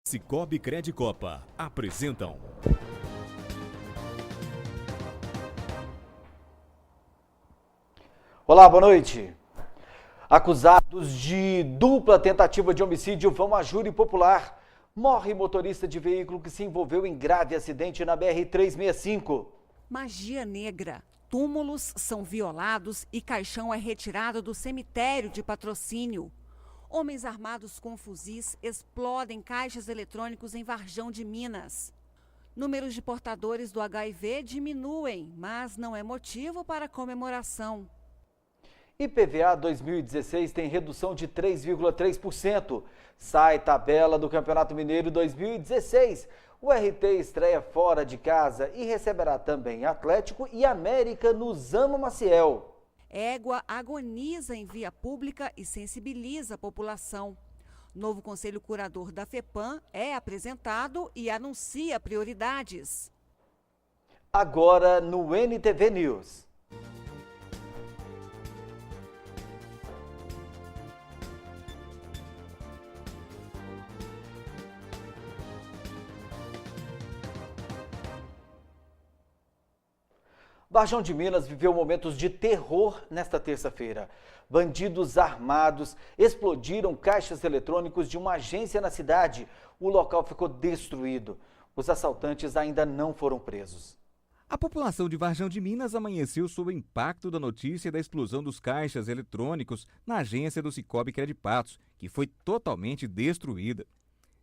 Cicobi Credicopa apresentam. Olá, boa noite. Acusados de dupla tentativa de homicídio vão a júri popular. Morre motorista de veículo que se envolveu em grave acidente na BR-365. Magia negra. Túmulos são violados e caixão é retirado do cemitério de Patrocínio. Homens armados com fuzis explodem caixas eletrônicos em Varjão de Minas. Números de portadores do HIV diminuem, mas não é motivo para comemoração. IPVA 2016 tem redução de 3,3%. Sai tabela do Campeonato Mineiro 2016. O RT estreia fora de casa e receberá também Atlético e América no Zama Maciel. Égua agoniza em via pública e sensibiliza a população. Novo conselho curador da FEPAM é apresentado e anuncia prioridades. Agora no NTV News. Varjão de Minas viveu momentos de terror nesta terça-feira. Bandidos armados explodiram caixas eletrônicos de uma agência na cidade. O local ficou destruído. Os assaltantes ainda não foram presos. A população de Varjão de Minas amanheceu sob o impacto da notícia da explosão dos caixas eletrônicos na agência do Cicobi Credipatos, que foi totalmente destruída.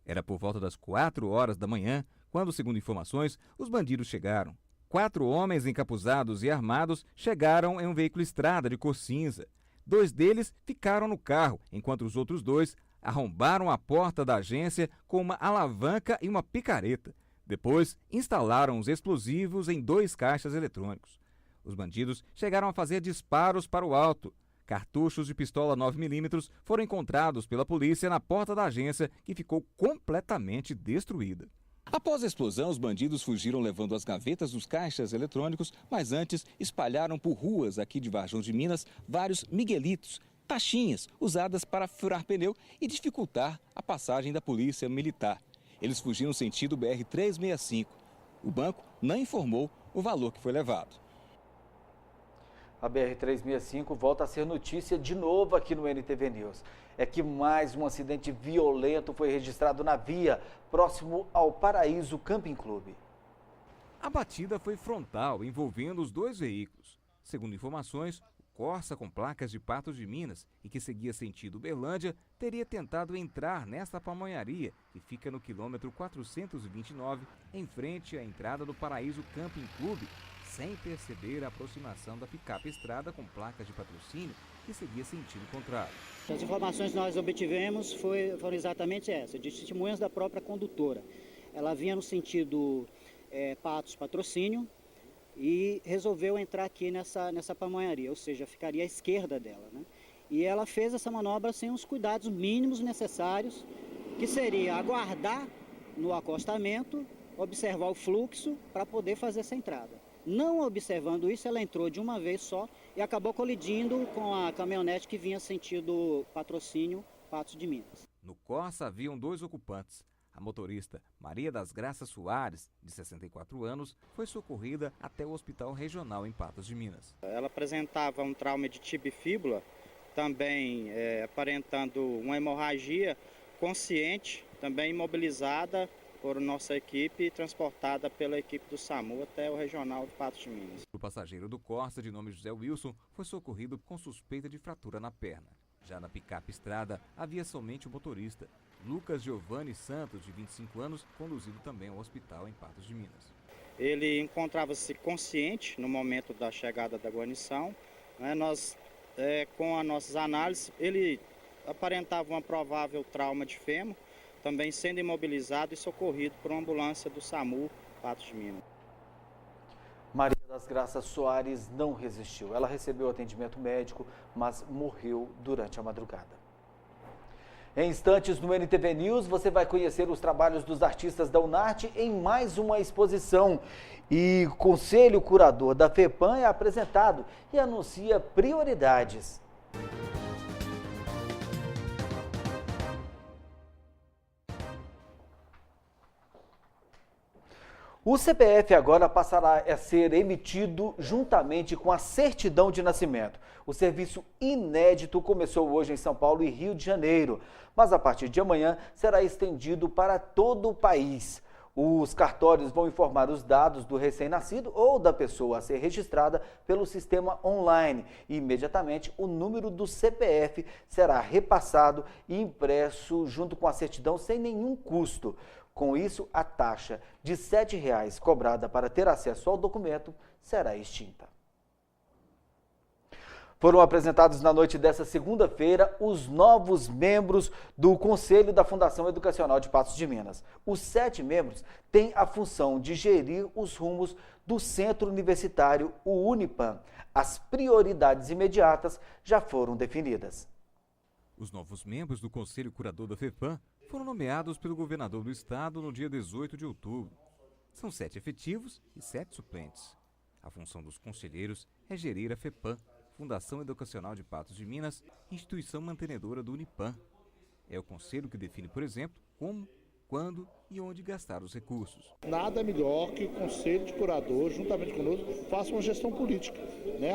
Era por volta das 4 horas da manhã, quando, segundo informações, os bandidos chegaram. 4 homens encapuzados e armados chegaram em um veículo estrada de cor cinza. 2 deles ficaram no carro, enquanto os outros 2 arrombaram a porta da agência com uma alavanca e uma picareta. Depois, instalaram os explosivos em 2 caixas eletrônicos. Os bandidos chegaram a fazer disparos para o alto. Cartuchos de pistola 9mm foram encontrados pela polícia na porta da agência, que ficou completamente destruída. Após a explosão, os bandidos fugiram levando as gavetas dos caixas eletrônicos, mas antes espalharam por ruas aqui de Varjão de Minas vários miguelitos, taxinhas usadas para furar pneu e dificultar a passagem da polícia militar. Eles fugiram sentido BR-365. O banco não informou o valor que foi levado. A BR-365 volta a ser notícia de novo aqui no NTV News. É que mais um acidente violento foi registrado na via, próximo ao Paraíso Camping Clube. A batida foi frontal, envolvendo os 2 veículos. Segundo informações, o Corsa com placas de Patos de Minas e que seguia sentido Uberlândia teria tentado entrar nesta pamonharia, que fica no quilômetro 429, em frente à entrada do Paraíso Camping Clube, sem perceber a aproximação da picape estrada com placas de patrocínio que seguia sentido contrário. As informações que nós obtivemos foram exatamente essas, de testemunhas da própria condutora. Ela vinha no sentido Patos Patrocínio e resolveu entrar aqui nessa pamonharia, ou seja, ficaria à esquerda dela, né? E ela fez essa manobra sem os cuidados mínimos necessários, que seria aguardar no acostamento, observar o fluxo para poder fazer essa entrada. Não observando isso, ela entrou de uma vez só e acabou colidindo com a caminhonete que vinha sentido Patrocínio, Patos de Minas. No Corsa haviam 2 ocupantes. A motorista Maria das Graças Soares, de 64 anos, foi socorrida até o Hospital Regional em Patos de Minas. Ela apresentava um trauma de tibia e fíbula, também aparentando uma hemorragia consciente, também imobilizada por nossa equipe, transportada pela equipe do SAMU até o Regional de Patos de Minas. O passageiro do Corsa, de nome José Wilson, foi socorrido com suspeita de fratura na perna. Já na picape estrada, havia somente o motorista, Lucas Giovanni Santos, de 25 anos, conduzido também ao hospital em Patos de Minas. Ele encontrava-se consciente no momento da chegada da guarnição. Nós, com as nossas análises, ele aparentava um provável trauma de fêmur, também sendo imobilizado e socorrido por uma ambulância do SAMU Patos de Minas. Maria das Graças Soares não resistiu. Ela recebeu atendimento médico, mas morreu durante a madrugada. Em instantes, no NTV News, você vai conhecer os trabalhos dos artistas da Unarte em mais uma exposição. E o Conselho Curador da FEPAM é apresentado e anuncia prioridades. O CPF agora passará a ser emitido juntamente com a certidão de nascimento. O serviço inédito começou hoje em São Paulo e Rio de Janeiro, mas a partir de amanhã será estendido para todo o país. Os cartórios vão informar os dados do recém-nascido ou da pessoa a ser registrada pelo sistema online. E, imediatamente, o número do CPF será repassado e impresso junto com a certidão sem nenhum custo. Com isso, a taxa de R$ 7,00 cobrada para ter acesso ao documento será extinta. Foram apresentados na noite desta segunda-feira os novos membros do Conselho da Fundação Educacional de Patos de Minas. Os 7 membros têm a função de gerir os rumos do Centro Universitário, o Unipam. As prioridades imediatas já foram definidas. Os novos membros do Conselho Curador da FEPAM foram nomeados pelo governador do estado no dia 18 de outubro. São 7 efetivos e 7 suplentes. A função dos conselheiros é gerir a FEPAM, Fundação Educacional de Patos de Minas, instituição mantenedora do Unipam. É o conselho que define, por exemplo, como, quando e onde gastar os recursos. Nada melhor que o Conselho de Curador, juntamente conosco, faça uma gestão política.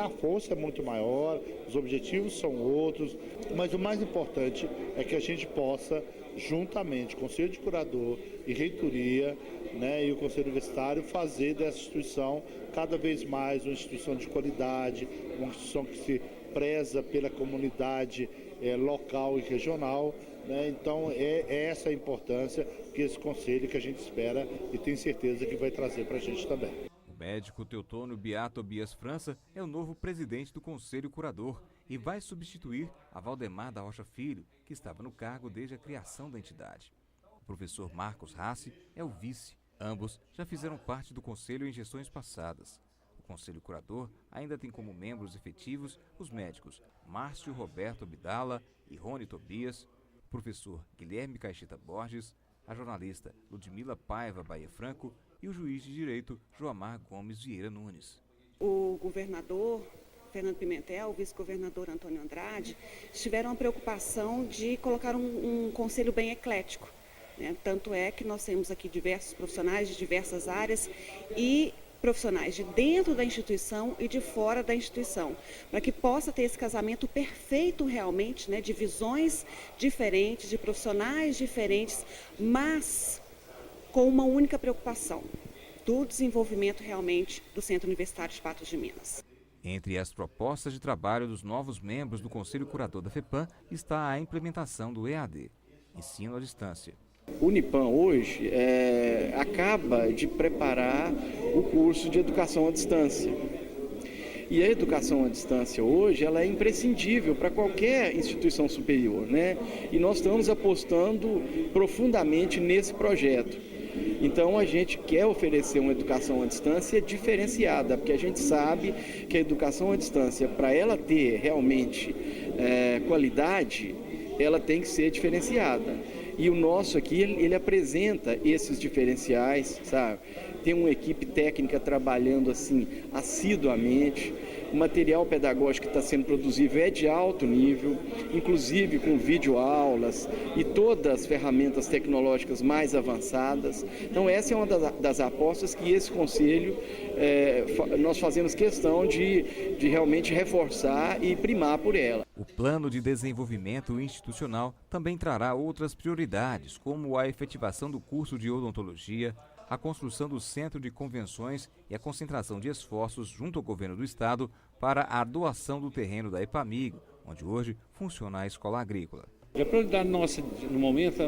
A força é muito maior, os objetivos são outros, mas o mais importante é que a gente possa, juntamente, Conselho de Curador e Reitoria, e o Conselho Universitário, fazer dessa instituição cada vez mais uma instituição de qualidade, uma instituição que se preza pela comunidade local e regional. Então, é essa a importância que esse conselho que a gente espera e tem certeza que vai trazer para a gente também. O médico Teotônio Beato Bias França é o novo presidente do Conselho Curador e vai substituir a Valdemar da Rocha Filho, que estava no cargo desde a criação da entidade. O professor Marcos Rassi é o vice. Ambos já fizeram parte do conselho em gestões passadas. O Conselho Curador ainda tem como membros efetivos os médicos Márcio Roberto Abdala e Rony Tobias, o professor Guilherme Caixeta Borges, a jornalista Ludmila Paiva Bahia Franco e o juiz de direito Joamar Gomes Vieira Nunes. O governador Fernando Pimentel, o vice-governador Antônio Andrade, tiveram a preocupação de colocar um conselho bem eclético. Tanto é que nós temos aqui diversos profissionais de diversas áreas e profissionais de dentro da instituição e de fora da instituição, para que possa ter esse casamento perfeito realmente, de visões diferentes, de profissionais diferentes, mas com uma única preocupação, do desenvolvimento realmente do Centro Universitário de Patos de Minas. Entre as propostas de trabalho dos novos membros do Conselho Curador da FEPAM está a implementação do EAD, ensino à distância. O Unipam hoje acaba de preparar o curso de educação à distância. E a educação à distância hoje ela é imprescindível para qualquer instituição superior, E nós estamos apostando profundamente nesse projeto. Então a gente quer oferecer uma educação à distância diferenciada, porque a gente sabe que a educação à distância, para ela ter realmente qualidade, ela tem que ser diferenciada. E o nosso aqui, ele apresenta esses diferenciais, sabe? Tem uma equipe técnica trabalhando assim assiduamente, o material pedagógico que está sendo produzido é de alto nível, inclusive com videoaulas e todas as ferramentas tecnológicas mais avançadas. Então essa é uma das apostas que esse conselho, nós fazemos questão de realmente reforçar e primar por ela. O plano de desenvolvimento institucional também trará outras prioridades, como a efetivação do curso de odontologia, a construção do centro de convenções e a concentração de esforços junto ao governo do estado para a doação do terreno da EPAMIG, onde hoje funciona a escola agrícola. A prioridade nossa no momento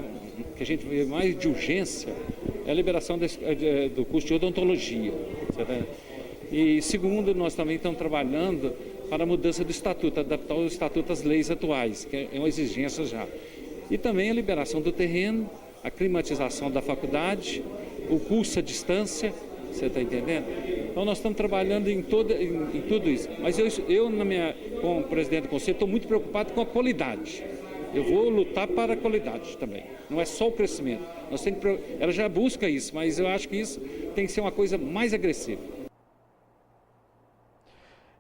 que a gente vê mais de urgência é a liberação do curso de odontologia. E segundo, nós também estamos trabalhando para a mudança do estatuto, adaptar o estatuto às leis atuais, que é uma exigência já. E também a liberação do terreno, a climatização da faculdade, o curso à distância, você está entendendo? Então nós estamos trabalhando em tudo isso. Mas eu como presidente do conselho, estou muito preocupado com a qualidade. Eu vou lutar para a qualidade também. Não é só o crescimento. Ela já busca isso, mas eu acho que isso tem que ser uma coisa mais agressiva.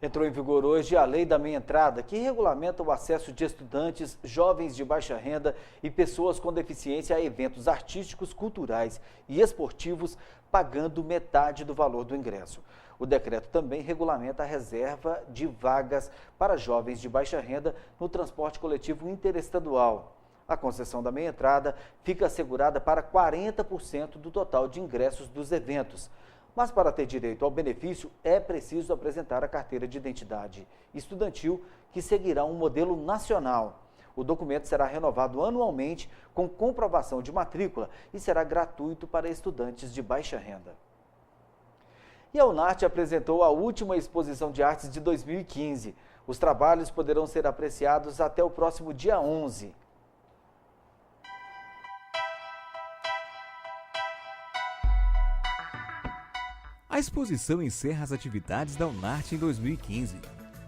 Entrou em vigor hoje a Lei da Meia Entrada, que regulamenta o acesso de estudantes, jovens de baixa renda e pessoas com deficiência a eventos artísticos, culturais e esportivos, pagando metade do valor do ingresso. O decreto também regulamenta a reserva de vagas para jovens de baixa renda no transporte coletivo interestadual. A concessão da meia entrada fica assegurada para 40% do total de ingressos dos eventos. Mas para ter direito ao benefício, é preciso apresentar a carteira de identidade estudantil, que seguirá um modelo nacional. O documento será renovado anualmente com comprovação de matrícula e será gratuito para estudantes de baixa renda. E a Unarte apresentou a última exposição de artes de 2015. Os trabalhos poderão ser apreciados até o próximo dia 11. A exposição encerra as atividades da Unarte em 2015.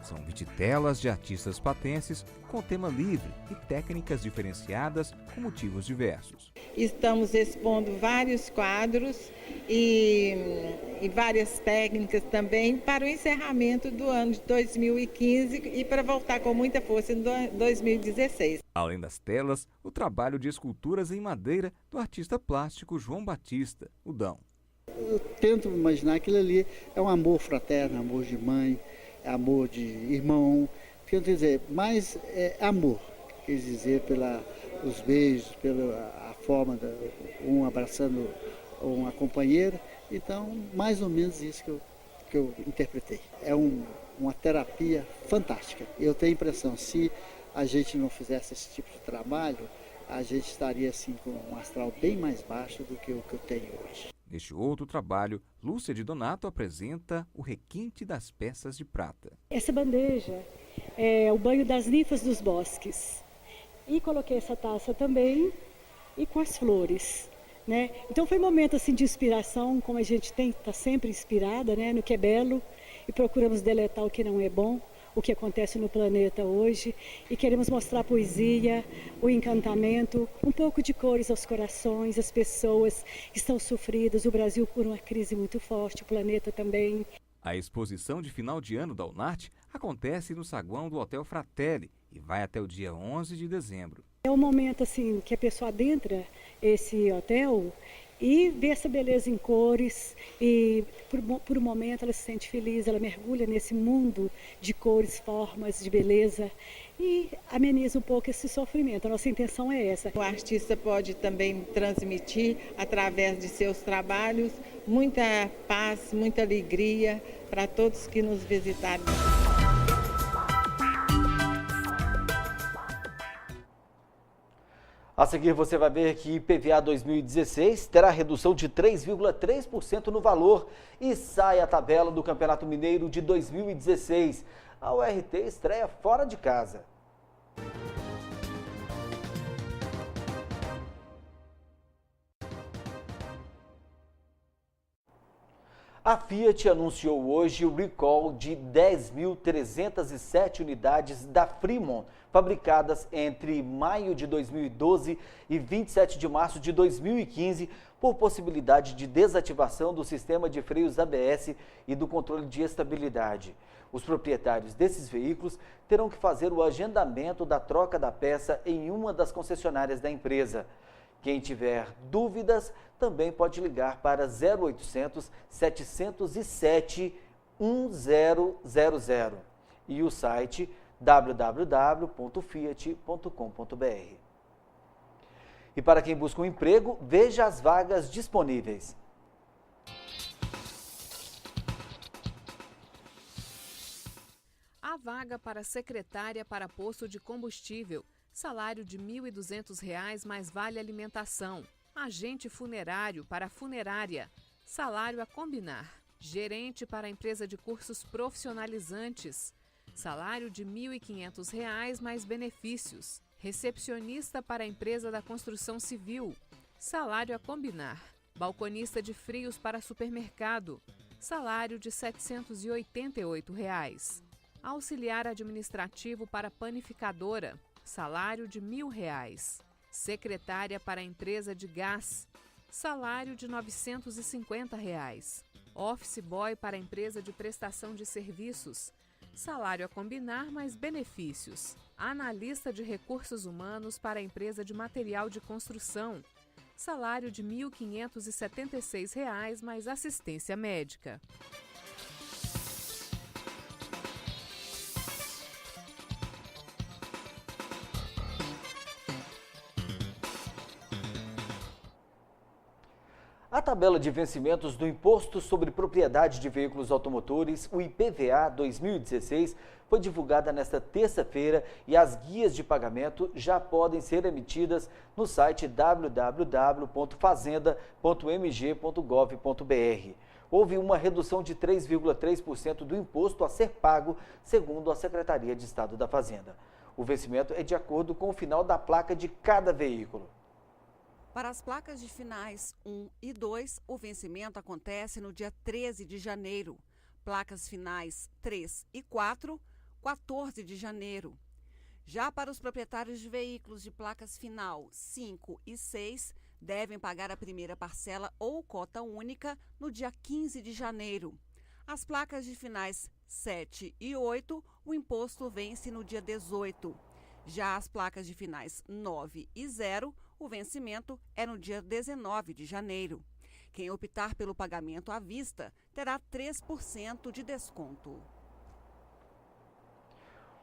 São 20 telas de artistas patenses com tema livre e técnicas diferenciadas com motivos diversos. Estamos expondo vários quadros e várias técnicas também para o encerramento do ano de 2015 e para voltar com muita força em 2016. Além das telas, o trabalho de esculturas em madeira do artista plástico João Batista, o Dão. Eu tento imaginar que aquilo ali é um amor fraterno, amor de mãe, amor de irmão, quer dizer, mais amor, quer dizer, pelos beijos, pela forma de um abraçando uma companheira. Então, mais ou menos isso que eu interpretei. É uma terapia fantástica. Eu tenho a impressão, se a gente não fizesse esse tipo de trabalho, a gente estaria assim com um astral bem mais baixo do que o que eu tenho hoje. Neste outro trabalho, Lúcia de Donato apresenta o requinte das peças de prata. Essa bandeja é o banho das ninfas dos bosques. E coloquei essa taça também e com as flores, né? Então foi um momento assim de inspiração, como a gente tem que estar sempre inspirada, né, no que é belo, e procuramos deletar o que não é bom, o que acontece no planeta hoje, e queremos mostrar a poesia, o encantamento, um pouco de cores aos corações, as pessoas que estão sofridas, o Brasil por uma crise muito forte, o planeta também. A exposição de final de ano da Unarte acontece no saguão do Hotel Fratelli e vai até o dia 11 de dezembro. É um momento assim que a pessoa adentra esse hotel e vê essa beleza em cores e por um momento ela se sente feliz, ela mergulha nesse mundo de cores, formas, de beleza e ameniza um pouco esse sofrimento. A nossa intenção é essa. O artista pode também transmitir, através de seus trabalhos, muita paz, muita alegria para todos que nos visitarem. A seguir você vai ver que IPVA 2016 terá redução de 3,3% no valor e sai a tabela do Campeonato Mineiro de 2016. A URT estreia fora de casa. A Fiat anunciou hoje o recall de 10.307 unidades da Fremont, fabricadas entre maio de 2012 e 27 de março de 2015, por possibilidade de desativação do sistema de freios ABS e do controle de estabilidade. Os proprietários desses veículos terão que fazer o agendamento da troca da peça em uma das concessionárias da empresa. Quem tiver dúvidas também pode ligar para 0800 707 1000 e o site www.fiat.com.br. E para quem busca um emprego, veja as vagas disponíveis. Há vaga para secretária para posto de combustível. Salário de R$ 1.200 mais vale alimentação. Agente funerário para funerária. Salário a combinar. Gerente para empresa de cursos profissionalizantes. Salário de R$ 1.500 mais benefícios. Recepcionista para a empresa da construção civil. Salário a combinar. Balconista de frios para supermercado. Salário de R$ 788. Auxiliar administrativo para panificadora. Salário de R$ 1.000. Secretária para a empresa de gás. Salário de R$ 950. Office boy para a empresa de prestação de serviços. Salário a combinar, mais benefícios. Analista de recursos humanos para a empresa de material de construção. Salário de R$ 1.576, mais assistência médica. A tabela de vencimentos do Imposto sobre Propriedade de Veículos Automotores, o IPVA 2016, foi divulgada nesta terça-feira e as guias de pagamento já podem ser emitidas no site www.fazenda.mg.gov.br. Houve uma redução de 3,3% do imposto a ser pago, segundo a Secretaria de Estado da Fazenda. O vencimento é de acordo com o final da placa de cada veículo. Para as placas de finais 1 e 2, o vencimento acontece no dia 13 de janeiro. Placas finais 3 e 4, 14 de janeiro. Já para os proprietários de veículos de placas final 5 e 6, devem pagar a primeira parcela ou cota única no dia 15 de janeiro. As placas de finais 7 e 8, o imposto vence no dia 18. Já as placas de finais 9 e 0, o vencimento é no dia 19 de janeiro. Quem optar pelo pagamento à vista terá 3% de desconto.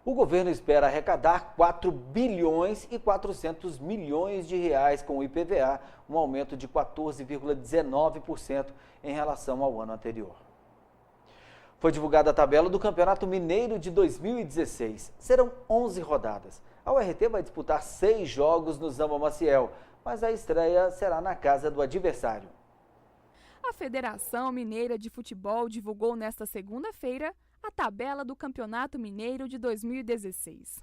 O governo espera arrecadar 4 bilhões e 400 milhões de reais com o IPVA, um aumento de 14,19% em relação ao ano anterior. Foi divulgada a tabela do Campeonato Mineiro de 2016. Serão 11 rodadas. A URT vai disputar 6 jogos no Zamba Maciel, mas a estreia será na casa do adversário. A Federação Mineira de Futebol divulgou nesta segunda-feira a tabela do Campeonato Mineiro de 2016.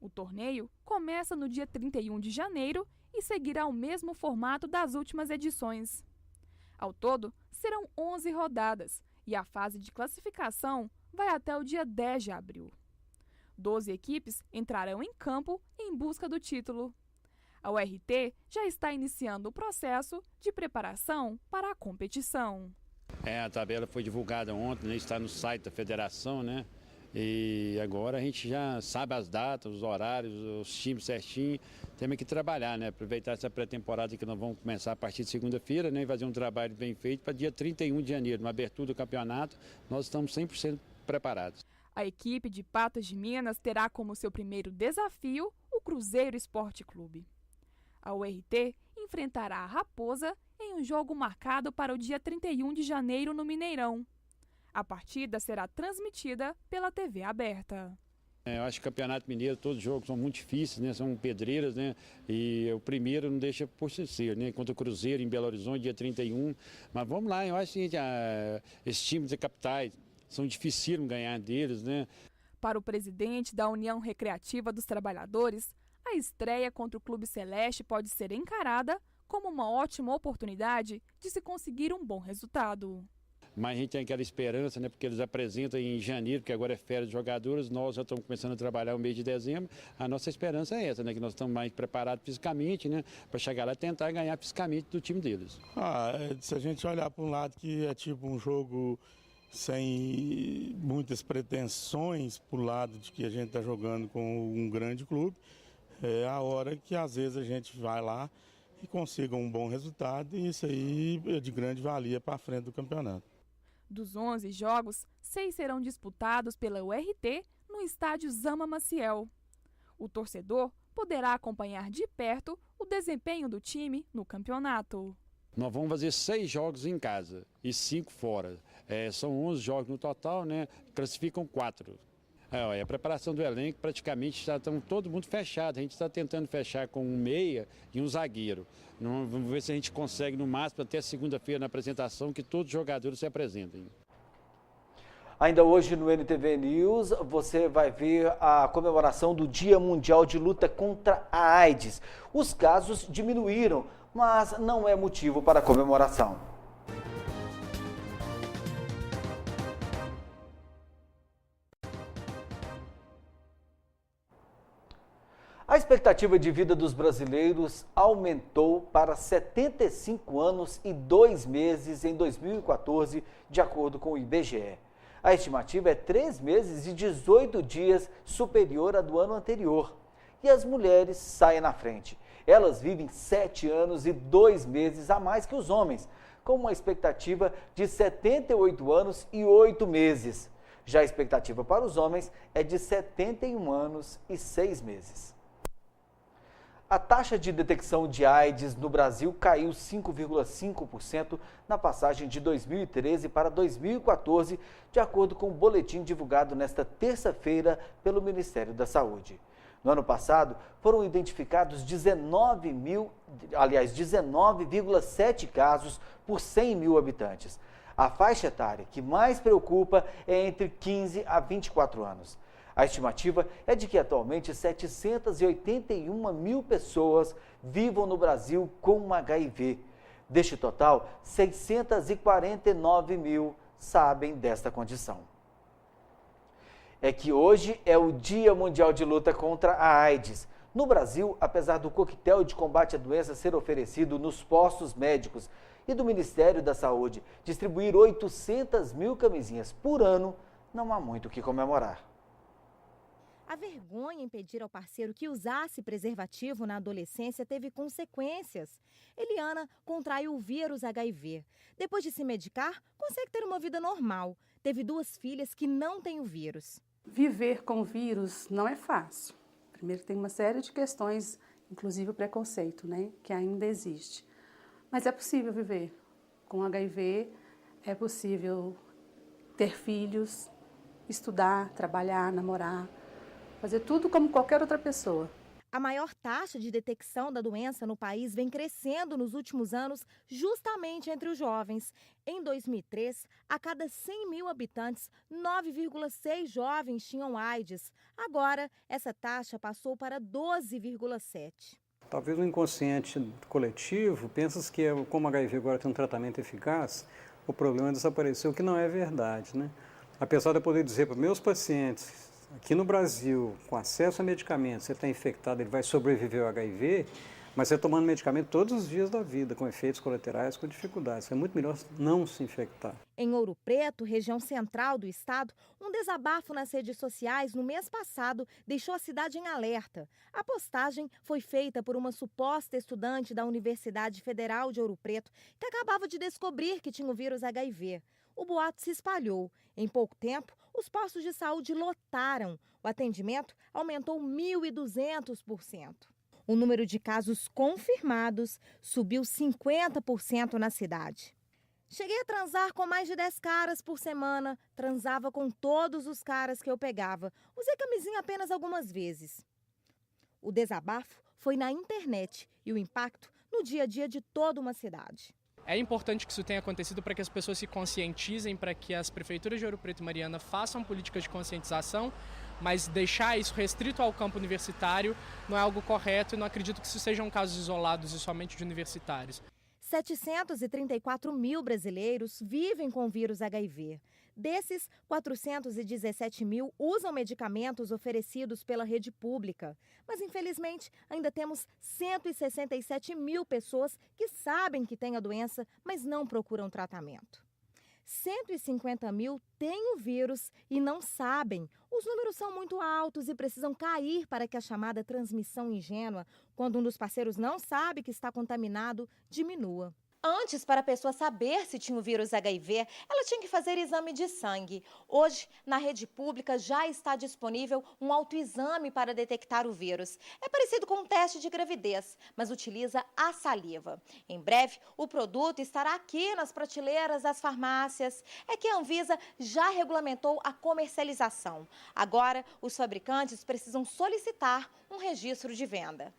O torneio começa no dia 31 de janeiro e seguirá o mesmo formato das últimas edições. Ao todo, serão 11 rodadas e a fase de classificação vai até o dia 10 de abril. 12 equipes entrarão em campo em busca do título. A URT já está iniciando o processo de preparação para a competição. A tabela foi divulgada ontem, né, está no site da federação, né? E agora a gente já sabe as datas, os horários, os times certinho. Temos que trabalhar, né? Aproveitar essa pré-temporada que nós vamos começar a partir de segunda-feira, né? E fazer um trabalho bem feito para dia 31 de janeiro, na abertura do campeonato, nós estamos 100% preparados. A equipe de Patos de Minas terá como seu primeiro desafio o Cruzeiro Esporte Clube. A URT enfrentará a Raposa em um jogo marcado para o dia 31 de janeiro no Mineirão. A partida será transmitida pela TV aberta. Eu acho que o Campeonato Mineiro, todos os jogos são muito difíceis, né? São pedreiras, né? E o primeiro não deixa por ser, né? Contra o Cruzeiro em Belo Horizonte, dia 31. Mas vamos lá, eu acho que esses times de capitais são dificílimos ganhar deles, né? Para o presidente da União Recreativa dos Trabalhadores, a estreia contra o Clube Celeste pode ser encarada como uma ótima oportunidade de se conseguir um bom resultado. Mas a gente tem aquela esperança, né? Porque eles apresentam em janeiro, que agora é férias de jogadores, nós já estamos começando a trabalhar o mês de dezembro. A nossa esperança é essa, né? Que nós estamos mais preparados fisicamente, né? Para chegar lá e tentar ganhar fisicamente do time deles. Se a gente olhar para um lado que é tipo um jogo sem muitas pretensões para o lado de que a gente está jogando com um grande clube, é a hora que às vezes a gente vai lá e consiga um bom resultado, e isso aí é de grande valia para a frente do campeonato. Dos 11 jogos, 6 serão disputados pela URT no estádio Zamba Maciel. O torcedor poderá acompanhar de perto o desempenho do time no campeonato. Nós vamos fazer 6 jogos em casa e 5 fora. São 11 jogos no total, né? Classificam 4. A preparação do elenco praticamente está todo mundo fechado. A gente está tentando fechar com um meia e um zagueiro. Vamos ver se a gente consegue no máximo até segunda-feira na apresentação que todos os jogadores se apresentem. Ainda hoje no NTV News você vai ver a comemoração do Dia Mundial de Luta contra a AIDS. Os casos diminuíram, mas não é motivo para comemoração. A expectativa de vida dos brasileiros aumentou para 75 anos e 2 meses em 2014, de acordo com o IBGE. A estimativa é 3 meses e 18 dias superior à do ano anterior. E as mulheres saem na frente. Elas vivem 7 anos e 2 meses a mais que os homens, com uma expectativa de 78 anos e 8 meses. Já a expectativa para os homens é de 71 anos e 6 meses. A taxa de detecção de AIDS no Brasil caiu 5,5% na passagem de 2013 para 2014, de acordo com o boletim divulgado nesta terça-feira pelo Ministério da Saúde. No ano passado, foram identificados 19,7 casos por 100 mil habitantes. A faixa etária que mais preocupa é entre 15 a 24 anos. A estimativa é de que atualmente 781 mil pessoas vivam no Brasil com HIV. Deste total, 649 mil sabem desta condição. É que hoje é o Dia Mundial de Luta contra a AIDS. No Brasil, apesar do coquetel de combate à doença ser oferecido nos postos médicos e do Ministério da Saúde distribuir 800 mil camisinhas por ano, não há muito o que comemorar. A vergonha em pedir ao parceiro que usasse preservativo na adolescência teve consequências. Eliana contraiu o vírus HIV. Depois de se medicar, consegue ter uma vida normal. Teve 2 filhas que não têm o vírus. Viver com o vírus não é fácil. Primeiro tem uma série de questões, inclusive o preconceito, que ainda existe. Mas é possível viver com HIV, é possível ter filhos, estudar, trabalhar, namorar, fazer tudo como qualquer outra pessoa. A maior taxa de detecção da doença no país vem crescendo nos últimos anos, justamente entre os jovens. Em 2003, a cada 100 mil habitantes, 9,6 jovens tinham AIDS. Agora, essa taxa passou para 12,7. Talvez o inconsciente coletivo pensa que, como o HIV agora tem um tratamento eficaz, o problema desapareceu, o que não é verdade, Apesar de eu poder dizer para meus pacientes, aqui no Brasil, com acesso a medicamentos, você está infectado, ele vai sobreviver ao HIV, mas você tomando medicamento todos os dias da vida, com efeitos colaterais, com dificuldades. É muito melhor não se infectar. Em Ouro Preto, região central do estado, um desabafo nas redes sociais no mês passado deixou a cidade em alerta. A postagem foi feita por uma suposta estudante da Universidade Federal de Ouro Preto que acabava de descobrir que tinha o vírus HIV. O boato se espalhou. Em pouco tempo, os postos de saúde lotaram. O atendimento aumentou 1.200%. O número de casos confirmados subiu 50% na cidade. Cheguei a transar com mais de 10 caras por semana. Transava com todos os caras que eu pegava. Usei camisinha apenas algumas vezes. O desabafo foi na internet e o impacto no dia a dia de toda uma cidade. É importante que isso tenha acontecido para que as pessoas se conscientizem, para que as prefeituras de Ouro Preto e Mariana façam políticas de conscientização, mas deixar isso restrito ao campo universitário não é algo correto e não acredito que isso sejam casos isolados e somente de universitários. 734 mil brasileiros vivem com o vírus HIV. Desses, 417 mil usam medicamentos oferecidos pela rede pública. Mas, infelizmente, ainda temos 167 mil pessoas que sabem que têm a doença, mas não procuram tratamento. 150 mil têm o vírus e não sabem. Os números são muito altos e precisam cair para que a chamada transmissão ingênua, quando um dos parceiros não sabe que está contaminado, diminua. Antes, para a pessoa saber se tinha o vírus HIV, ela tinha que fazer exame de sangue. Hoje, na rede pública, já está disponível um autoexame para detectar o vírus. É parecido com um teste de gravidez, mas utiliza a saliva. Em breve, o produto estará aqui nas prateleiras das farmácias. É que a Anvisa já regulamentou a comercialização. Agora, os fabricantes precisam solicitar um registro de venda.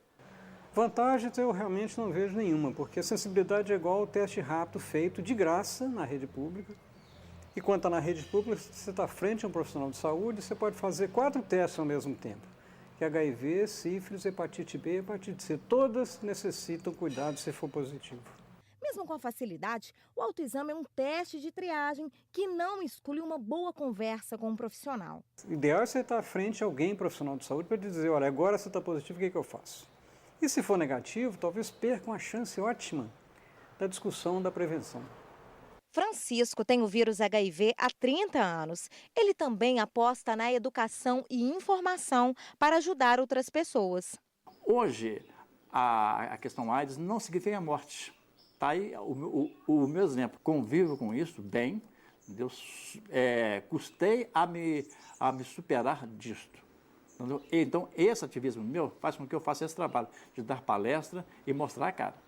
Vantagens eu realmente não vejo nenhuma, porque a sensibilidade é igual ao teste rápido feito de graça na rede pública. E quando está na rede pública, você está frente a um profissional de saúde, você pode fazer 4 testes ao mesmo tempo. Que é HIV, sífilis, hepatite B e hepatite C. Todas necessitam cuidado se for positivo. Mesmo com a facilidade, o autoexame é um teste de triagem que não exclui uma boa conversa com um profissional. O ideal é você estar frente a alguém profissional de saúde para dizer, olha, agora você está positivo, o que eu faço? E se for negativo, talvez perca uma chance ótima da discussão da prevenção. Francisco tem o vírus HIV há 30 anos. Ele também aposta na educação e informação para ajudar outras pessoas. Hoje, a questão AIDS não significa a morte. Tá aí o meu exemplo. Convivo com isso bem. Deus, custei a me superar disto. Entendeu? Então, esse ativismo meu faz com que eu faça esse trabalho de dar palestra e mostrar a cara.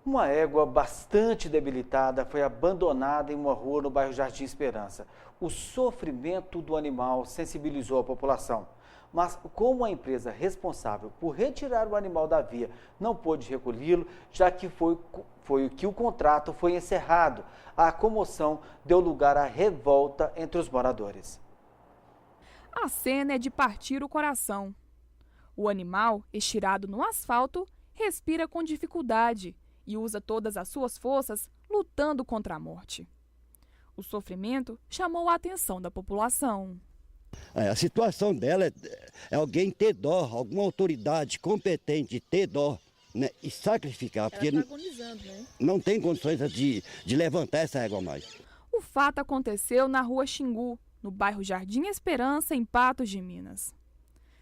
Uma égua bastante debilitada foi abandonada em uma rua no bairro Jardim Esperança. O sofrimento do animal sensibilizou a população. Mas como a empresa responsável por retirar o animal da via não pôde recolhê-lo, já que foi que o contrato foi encerrado, a comoção deu lugar à revolta entre os moradores. A cena é de partir o coração. O animal, estirado no asfalto, respira com dificuldade e usa todas as suas forças lutando contra a morte. O sofrimento chamou a atenção da população. A situação dela é alguém ter dó, alguma autoridade competente ter dó, né, e sacrificar, porque ela está agonizando, né? Não tem condições de levantar essa égua mais. O fato aconteceu na rua Xingu, no bairro Jardim Esperança, em Patos de Minas.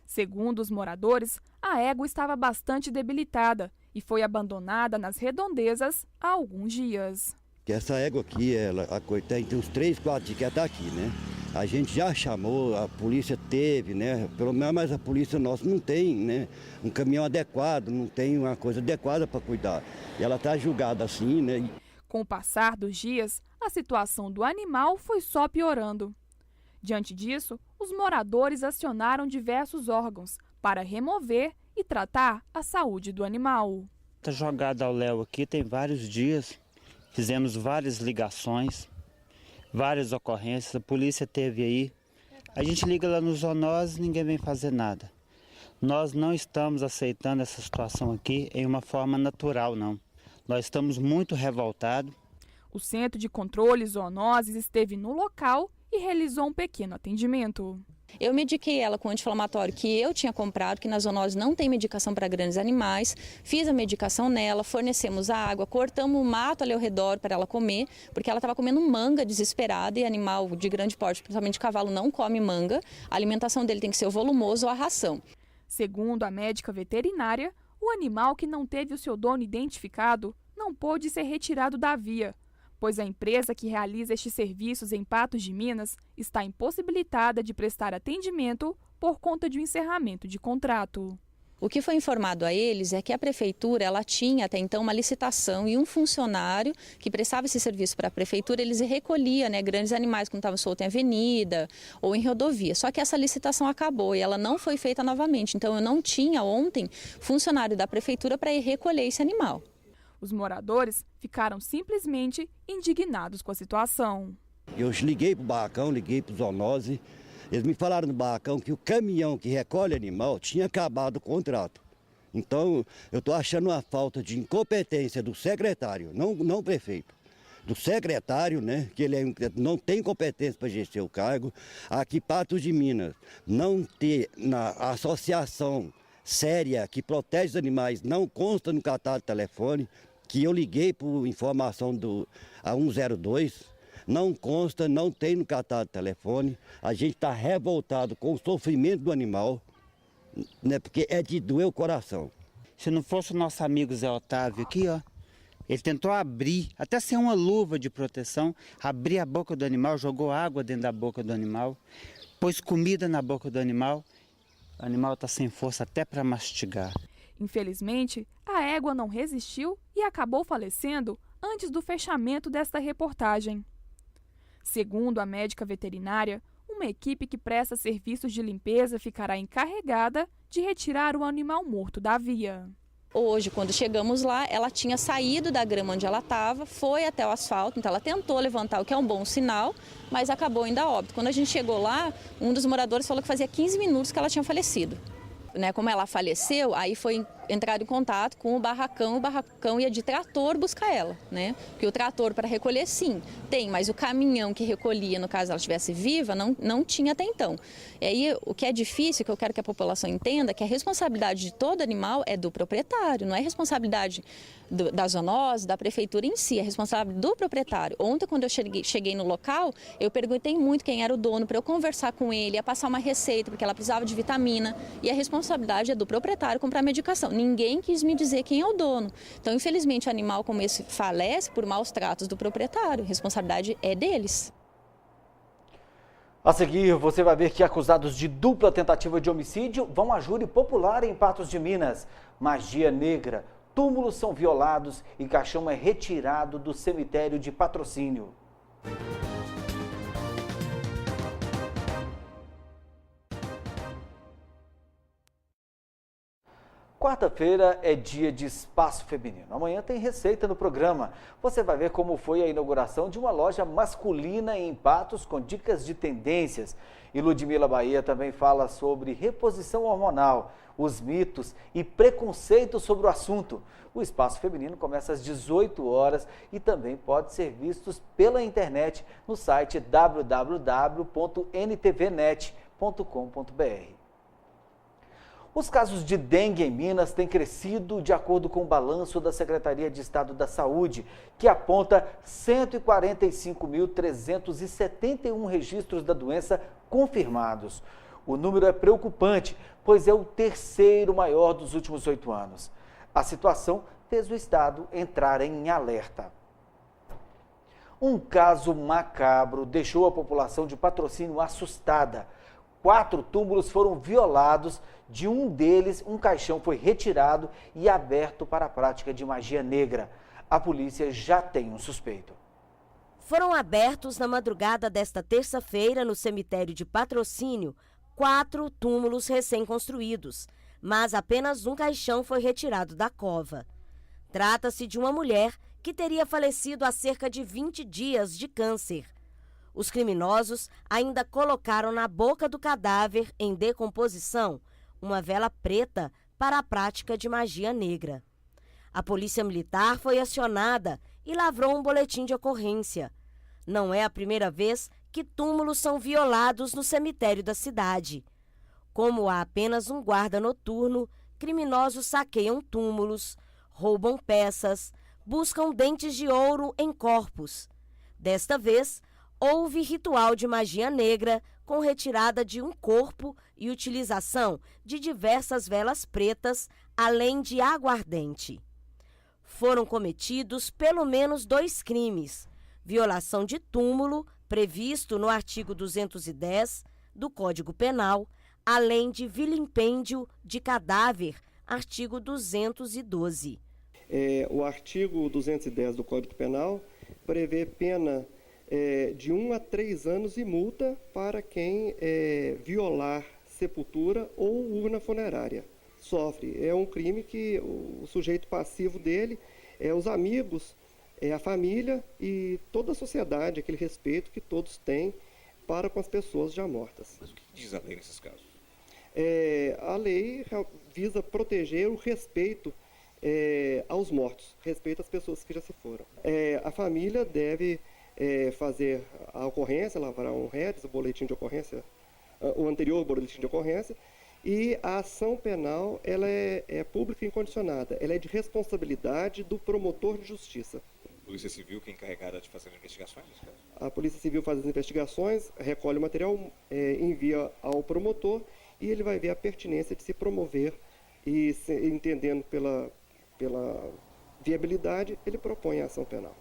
Segundo os moradores, a égua estava bastante debilitada e foi abandonada nas redondezas há alguns dias. Essa égua aqui, a coitada, tem uns 3, 4 dias que ela está aqui, né? A gente já chamou, a polícia teve, né? Pelo menos, mas a polícia nossa não tem, né? Um caminhão adequado, não tem uma coisa adequada para cuidar. E ela está julgada assim, né? Com o passar dos dias, a situação do animal foi só piorando. Diante disso, os moradores acionaram diversos órgãos para remover e tratar a saúde do animal. Está jogado ao léu aqui tem vários dias, fizemos várias ligações, várias ocorrências, a polícia teve aí. A gente liga lá no zoonose, ninguém vem fazer nada. Nós não estamos aceitando essa situação aqui em uma forma natural, não. Nós estamos muito revoltados. O Centro de Controle Zoonoses esteve no local e realizou um pequeno atendimento. Eu mediquei ela com o anti-inflamatório que eu tinha comprado, que na zoonose não tem medicação para grandes animais. Fiz a medicação nela, fornecemos a água, cortamos o mato ali ao redor para ela comer, porque ela estava comendo manga desesperada e animal de grande porte, principalmente cavalo, não come manga. A alimentação dele tem que ser o volumoso ou a ração. Segundo a médica veterinária, o animal que não teve o seu dono identificado não pôde ser retirado da via, pois a empresa que realiza estes serviços em Patos de Minas está impossibilitada de prestar atendimento por conta de um encerramento de contrato. O que foi informado a eles é que a prefeitura ela tinha até então uma licitação e um funcionário que prestava esse serviço para a prefeitura, eles recolhiam, né, grandes animais quando estavam soltos em avenida ou em rodovia. Só que essa licitação acabou e ela não foi feita novamente. Então eu não tinha ontem funcionário da prefeitura para ir recolher esse animal. Os moradores ficaram simplesmente indignados com a situação. Eu liguei para o barracão, liguei para o zoonose. Eles me falaram no barracão que o caminhão que recolhe animal tinha acabado o contrato. Então, eu estou achando uma falta de incompetência do secretário, não o prefeito. Do secretário, né, que ele não tem competência para exercer o cargo. Aqui, Patos de Minas, não ter na associação séria que protege os animais, não consta no catálogo de telefone, que eu liguei por informação a 102, não consta, não tem no catálogo de telefone. A gente está revoltado com o sofrimento do animal, né, porque é de doer o coração. Se não fosse o nosso amigo Zé Otávio aqui, ó, ele tentou abrir, até sem uma luva de proteção, abrir a boca do animal, jogou água dentro da boca do animal, pôs comida na boca do animal. O animal está sem força até para mastigar. Infelizmente, a égua não resistiu e acabou falecendo antes do fechamento desta reportagem. Segundo a médica veterinária, uma equipe que presta serviços de limpeza ficará encarregada de retirar o animal morto da via. Hoje, quando chegamos lá, ela tinha saído da grama onde ela estava, foi até o asfalto, então ela tentou levantar, o que é um bom sinal, mas acabou indo a óbito. Quando a gente chegou lá, um dos moradores falou que fazia 15 minutos que ela tinha falecido. Né, como ela faleceu, aí foi entraram em contato com o barracão ia de trator buscar ela, né? Porque o trator para recolher, sim, tem, mas o caminhão que recolhia, no caso ela estivesse viva, não tinha até então. E aí, o que é difícil, que eu quero que a população entenda, que a responsabilidade de todo animal é do proprietário, não é responsabilidade da zoonose, da prefeitura em si, é responsável do proprietário. Ontem, quando eu cheguei no local, eu perguntei muito quem era o dono para eu conversar com ele, ia passar uma receita, porque ela precisava de vitamina, e a responsabilidade é do proprietário comprar medicação. Ninguém quis me dizer quem é o dono. Então, infelizmente, animal como esse falece por maus tratos do proprietário, a responsabilidade é deles. A seguir, você vai ver que acusados de dupla tentativa de homicídio vão a júri popular em Patos de Minas. Magia negra. Túmulos são violados e caixão é retirado do cemitério de Patrocínio. Quarta-feira é dia de espaço feminino. Amanhã tem receita no programa. Você vai ver como foi a inauguração de uma loja masculina em Patos com dicas de tendências. E Ludmila Bahia também fala sobre reposição hormonal, os mitos e preconceitos sobre o assunto. O espaço feminino começa às 18 horas e também pode ser visto pela internet no site www.ntvnet.com.br. Os casos de dengue em Minas têm crescido de acordo com o balanço da Secretaria de Estado da Saúde, que aponta 145.371 registros da doença confirmados. O número é preocupante, pois é o terceiro maior dos últimos 8 anos. A situação fez o Estado entrar em alerta. Um caso macabro deixou a população de Patrocínio assustada. 4 túmulos foram violados, de um deles um caixão foi retirado e aberto para a prática de magia negra. A polícia já tem um suspeito. Foram abertos na madrugada desta terça-feira no cemitério de Patrocínio 4 túmulos recém-construídos, mas apenas um caixão foi retirado da cova. Trata-se de uma mulher que teria falecido há cerca de 20 dias de câncer. Os criminosos ainda colocaram na boca do cadáver, em decomposição, uma vela preta para a prática de magia negra. A polícia militar foi acionada e lavrou um boletim de ocorrência. Não é a primeira vez que túmulos são violados no cemitério da cidade. Como há apenas um guarda noturno, criminosos saqueiam túmulos, roubam peças, buscam dentes de ouro em corpos. Desta vez, houve ritual de magia negra com retirada de um corpo e utilização de diversas velas pretas, além de aguardente. Foram cometidos pelo menos 2 crimes: violação de túmulo, previsto no artigo 210 do Código Penal, além de vilimpêndio de cadáver, artigo 212. O artigo 210 do Código Penal prevê pena de 1 a 3 anos e multa para quem violar sepultura ou urna funerária. Sofre. É um crime que o sujeito passivo dele é os amigos, a família e toda a sociedade, aquele respeito que todos têm para com as pessoas já mortas. Mas o que diz a lei nesses casos? A lei visa proteger o respeito aos mortos, respeito às pessoas que já se foram. A família deve fazer a ocorrência, lavrar um REDS, o boletim de ocorrência, o anterior boletim de ocorrência, e a ação penal ela é pública e incondicionada, ela é de responsabilidade do promotor de justiça. A Polícia Civil que é encarregada de fazer investigações nesse caso? A Polícia Civil faz as investigações, recolhe o material, envia ao promotor e ele vai ver a pertinência de se promover e, entendendo pela viabilidade, ele propõe a ação penal.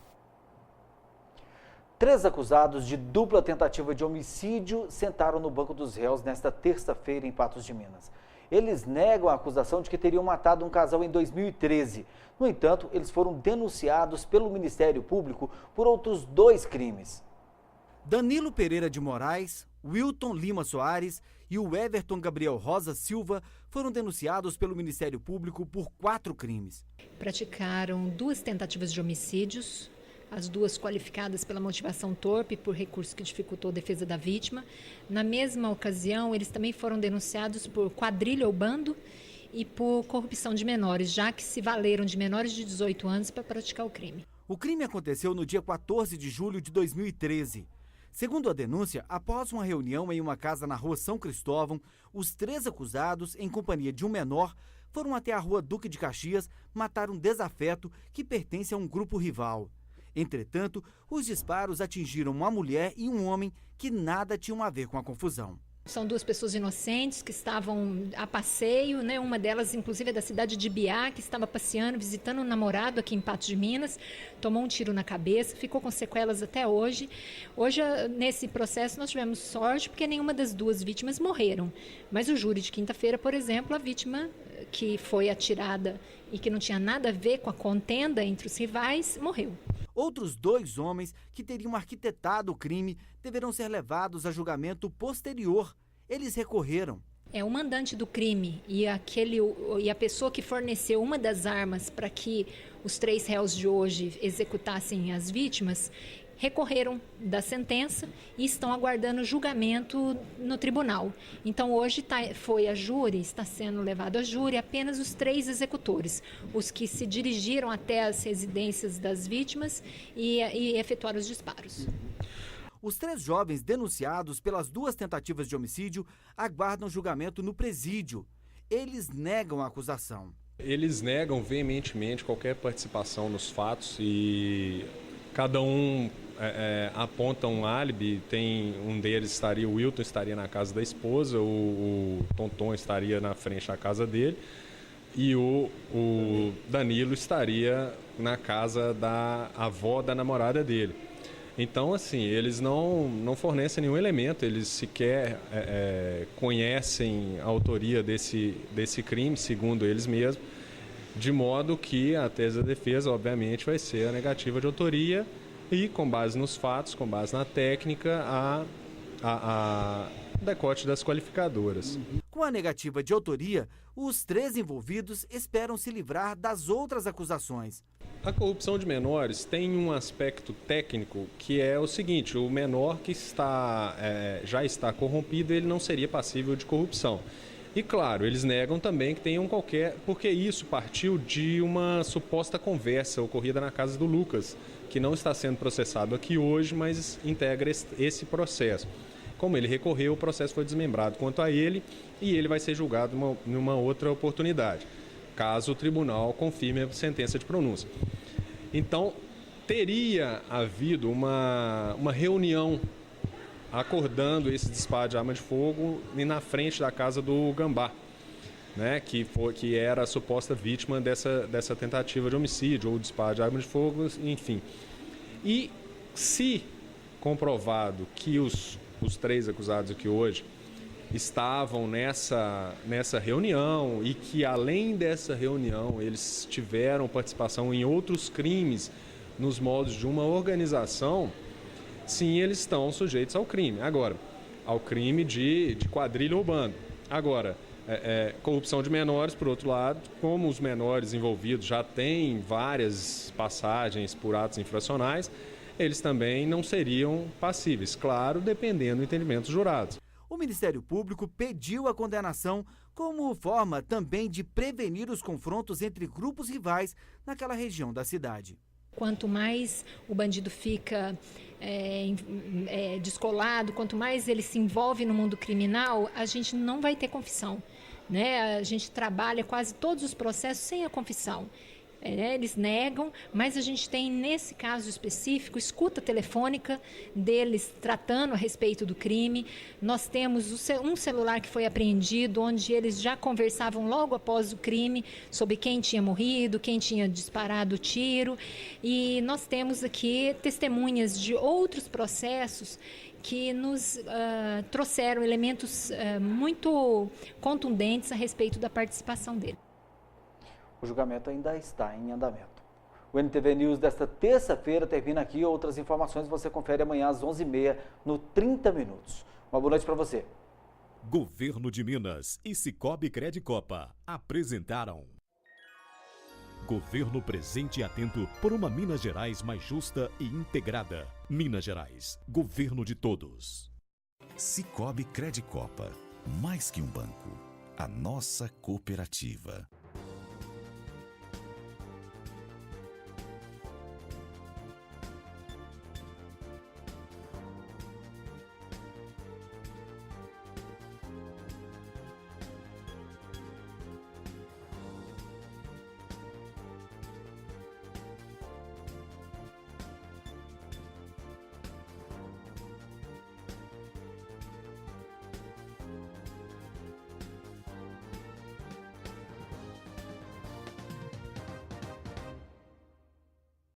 3 acusados de dupla tentativa de homicídio sentaram no banco dos réus nesta terça-feira em Patos de Minas. Eles negam a acusação de que teriam matado um casal em 2013. No entanto, eles foram denunciados pelo Ministério Público por outros 2 crimes. Danilo Pereira de Moraes, Wilton Lima Soares e o Everton Gabriel Rosa Silva foram denunciados pelo Ministério Público por 4 crimes. Praticaram 2 tentativas de homicídios, as 2 qualificadas pela motivação torpe por recurso que dificultou a defesa da vítima. Na mesma ocasião, eles também foram denunciados por quadrilha ou bando e por corrupção de menores, já que se valeram de menores de 18 anos para praticar o crime. O crime aconteceu no dia 14 de julho de 2013. Segundo a denúncia, após uma reunião em uma casa na rua São Cristóvão, os 3 acusados, em companhia de um menor, foram até a rua Duque de Caxias matar um desafeto que pertence a um grupo rival. Entretanto, os disparos atingiram uma mulher e um homem que nada tinham a ver com a confusão. São 2 pessoas inocentes que estavam a passeio, né? Uma delas, inclusive, é da cidade de Biá, que estava passeando, visitando um namorado aqui em Patos de Minas, tomou um tiro na cabeça, ficou com sequelas até hoje. Hoje, nesse processo, nós tivemos sorte porque nenhuma das 2 vítimas morreram. Mas o júri de quinta-feira, por exemplo, a vítima que foi atirada e que não tinha nada a ver com a contenda entre os rivais, morreu. Outros 2 homens que teriam arquitetado o crime deverão ser levados a julgamento posterior. Eles recorreram. O mandante do crime e a pessoa que forneceu uma das armas para que os 3 réus de hoje executassem as vítimas recorreram da sentença e estão aguardando julgamento no tribunal. Então hoje está sendo levado a júri apenas os 3 executores, os que se dirigiram até as residências das vítimas e efetuaram os disparos. Os 3 jovens denunciados pelas 2 tentativas de homicídio aguardam julgamento no presídio. Eles negam a acusação. Eles negam veementemente qualquer participação nos fatos e cada um aponta um álibi. Um deles o Wilton estaria na casa da esposa, o Tonton estaria na frente da casa dele e o Danilo estaria na casa da avó da namorada dele. Então, assim, eles não fornecem nenhum elemento, eles sequer conhecem a autoria desse crime, segundo eles mesmos, de modo que a tese da defesa, obviamente, vai ser a negativa de autoria e, com base nos fatos, com base na técnica, a decote das qualificadoras. Com a negativa de autoria, os 3 envolvidos esperam se livrar das outras acusações. A corrupção de menores tem um aspecto técnico que é o seguinte: o menor que já está corrompido, ele não seria passível de corrupção. E claro, eles negam também que tenham porque isso partiu de uma suposta conversa ocorrida na casa do Lucas, que não está sendo processado aqui hoje, mas integra esse processo. Como ele recorreu, o processo foi desmembrado quanto a ele e ele vai ser julgado numa outra oportunidade, caso o tribunal confirme a sentença de pronúncia. Então, teria havido uma reunião acordando esse disparo de arma de fogo na frente da casa do Gambá, né, que era a suposta vítima dessa tentativa de homicídio ou disparo de arma de fogo, enfim. E se comprovado que os 3 acusados aqui hoje estavam nessa reunião e que, além dessa reunião, eles tiveram participação em outros crimes nos moldes de uma organização, sim, eles estão sujeitos ao crime. Agora, ao crime de quadrilha ou bando. Agora, corrupção de menores, por outro lado, como os menores envolvidos já têm várias passagens por atos infracionais, eles também não seriam passíveis, claro, dependendo do entendimento dos jurados. O Ministério Público pediu a condenação como forma também de prevenir os confrontos entre grupos rivais naquela região da cidade. Quanto mais o bandido fica descolado, quanto mais ele se envolve no mundo criminal, a gente não vai ter confissão, né? A gente trabalha quase todos os processos sem a confissão. Eles negam, mas a gente tem, nesse caso específico, escuta telefônica deles tratando a respeito do crime. Nós temos um celular que foi apreendido, onde eles já conversavam logo após o crime sobre quem tinha morrido, quem tinha disparado o tiro. E nós temos aqui testemunhas de outros processos que nos trouxeram elementos muito contundentes a respeito da participação dele. O julgamento ainda está em andamento. O NTV News desta terça-feira termina aqui. Outras informações você confere amanhã às 11h30 no 30 Minutos. Uma boa noite para você. Governo de Minas e Sicoob Credicopa apresentaram Governo presente e atento por uma Minas Gerais mais justa e integrada. Minas Gerais, governo de todos. Sicoob Credicopa, mais que um banco. A nossa cooperativa.